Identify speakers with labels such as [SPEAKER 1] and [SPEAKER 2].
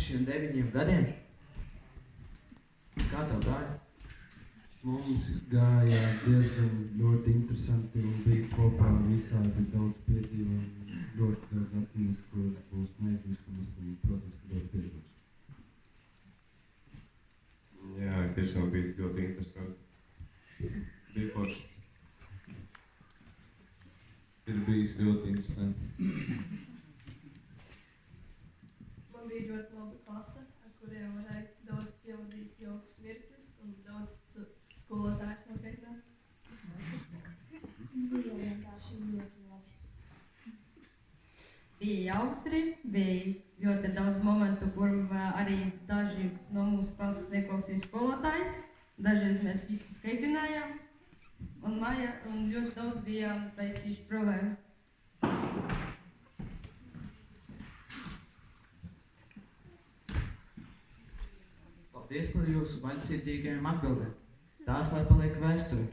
[SPEAKER 1] šiem 9 gadiem? Kā tev gāja?
[SPEAKER 2] Mums gāja diezgan ļoti interesanti un bija kopā visādi daudz piedzīvojumu, ļoti daudz atmiņas, kuras būs neaizmirstamas un, protams, ka ļoti piedošu.
[SPEAKER 3] Jā, tiešām bijis ļoti interesanti. Bija forši.
[SPEAKER 4] Ir bijis ļoti interesanti.
[SPEAKER 5] Man bija ļoti laba klase, ar kuriem varēja daudz pievadīt jaukus mirkļus un daudz skolotājus nopietnāt.
[SPEAKER 6] Bija vienkārši ļoti labi.
[SPEAKER 7] Bija jautri, bija ļoti daudz momentu, kur arī daži no mūsu klases neklausīja skolotājus. Dažreiz mēs visus skaitinājām. Un ļoti daudz bijām taisījuši problēmas.
[SPEAKER 1] Paldies par jūsu vaļsirdīgajām atbildēm. Tās lai paliek vēsture.